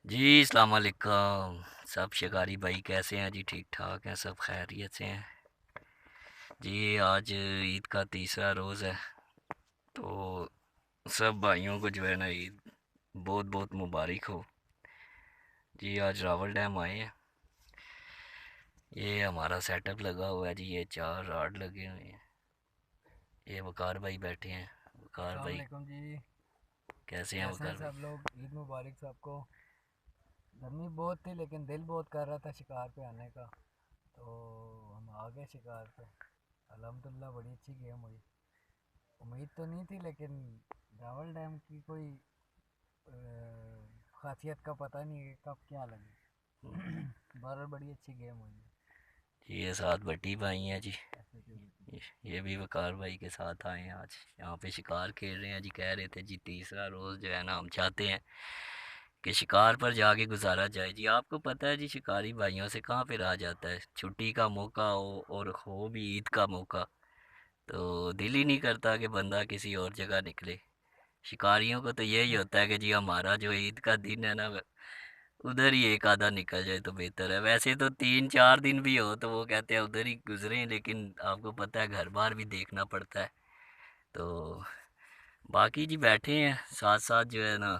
जी अस्सलाम वालेकुम। सब शिकारी भाई कैसे हैं जी? ठीक ठाक हैं, सब खैरियत से हैं जी। आज ईद का तीसरा रोज़ है, तो सब भाइयों को जो है ना ईद बहुत बहुत मुबारक हो जी। आज रावल डैम आए हैं। ये हमारा सेटअप लगा हुआ है जी, ये चार राड लगे हुए हैं। ये वकार भाई बैठे हैं। वकार अस्सलाम भाई वालेकुम जी। कैसे हैं कैसे हैं वकार भाई? सब लोग? ईद मुबारक सबको। गर्मी बहुत थी लेकिन दिल बहुत कर रहा था शिकार पे आने का, तो हम आ गए शिकार पे। अल्हम्दुलिल्लाह बड़ी अच्छी गेम हुई। उम्मीद तो नहीं थी लेकिन रावल डैम की कोई खासियत का पता नहीं है कब क्या लगे। बहरहाल बड़ी अच्छी गेम हुई है। जी ये साथ भट्टी भाई हैं जी। ऐसे क्यों होती ये भी वकार भाई के साथ आए हैं आज, यहाँ पे शिकार खेल रहे हैं जी। कह रहे थे जी तीसरा रोज़ जो है ना हम चाहते हैं कि शिकार पर जाके गुजारा जाए जी। आपको पता है जी शिकारी भाइयों से कहाँ पे रहा जाता है, छुट्टी का मौका हो और हो भी ईद का मौका, तो दिल ही नहीं करता कि बंदा किसी और जगह निकले। शिकारियों को तो यही होता है कि जी हमारा जो ईद का दिन है ना उधर ही एक आधा निकल जाए तो बेहतर है। वैसे तो 3-4 दिन भी हो तो वो कहते हैं उधर ही गुजरे, लेकिन आपको पता है घर बार भी देखना पड़ता है। तो बाकी जी बैठे हैं साथ साथ जो है ना,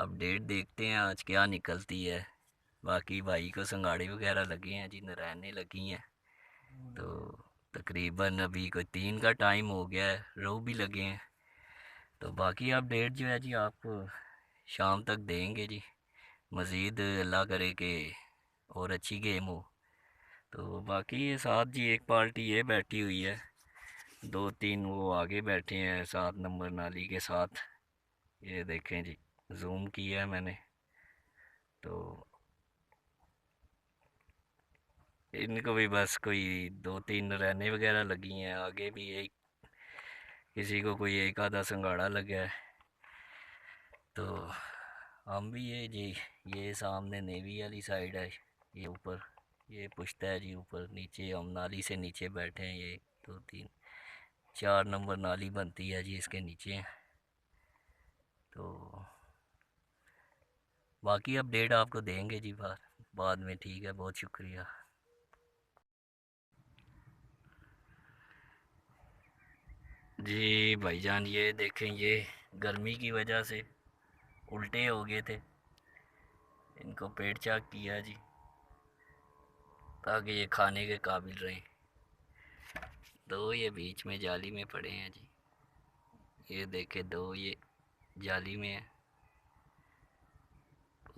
अपडेट देखते हैं आज क्या निकलती है। बाकी भाई को संगाड़े वगैरह लगे हैं जी, नरैने लगी हैं। तो है? तकरीबन अभी कोई 3 का टाइम हो गया है, रोहू भी लगे हैं। तो बाकी अपडेट जो है जी आपको शाम तक देंगे जी। मज़ीद अल्लाह करे कि और अच्छी गेम हो। तो बाकी ये साथ जी एक पार्टी ये बैठी हुई है, 2-3 वो आगे बैठे हैं 7 नंबर नाली के साथ। ये देखें जी, जूम किया है मैंने। तो इनको भी बस कोई 2-3 रहने वगैरह लगी हैं, आगे भी एक किसी को कोई एक आधा संगाड़ा लगा है। तो हम भी ये जी, ये सामने नेवी वाली साइड है, ये ऊपर ये पुश्ता है जी। ऊपर नीचे हम नाली से नीचे बैठे हैं, ये 2-3-4 नंबर नाली बनती है जी इसके नीचे। तो बाकी अपडेट आपको देंगे जी बाद में, ठीक है, बहुत शुक्रिया जी। भाईजान ये देखें, ये गर्मी की वजह से उल्टे हो गए थे, इनको पेट चाक किया जी ताकि ये खाने के काबिल रहें। दो ये बीच में जाली में पड़े हैं जी, ये देखे दो ये जाली में है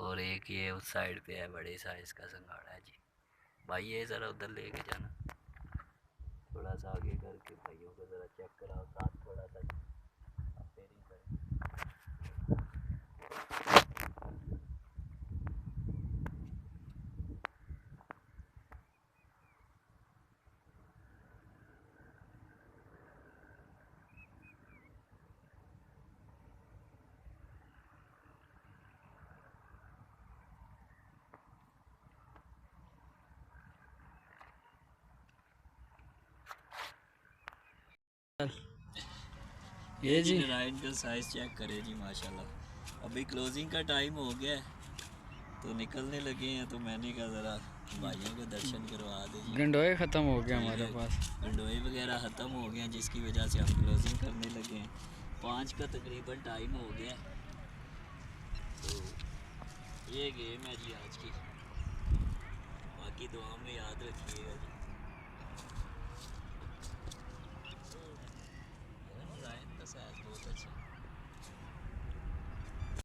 और एक ये उस साइड पे है, बड़े साइज का संगाड़ा है जी। भाई ये ज़रा उधर लेके जाना, थोड़ा सा आगे करके भाइयों को ज़रा चेक कराओ, साथ थोड़ा सा पेयरिंग करें। ये ये जी जी। नारायण का साइज़ चेक करें जी माशाल्लाह। अभी क्लोजिंग का टाइम हो गया है तो निकलने लगे हैं, तो मैंने कहा ज़रा भाइयों को दर्शन करवा दे जी। गंडोए ख़त्म हो गया तो हमारे ये पास। गंडोए वगैरह ख़त्म हो गए हैं, जिसकी वजह से हम क्लोजिंग करने लगे हैं। 5 का तकरीबन टाइम हो गया है। तो ये गेम है जी आज की। बाकी दुआ में याद रखिएगा जी।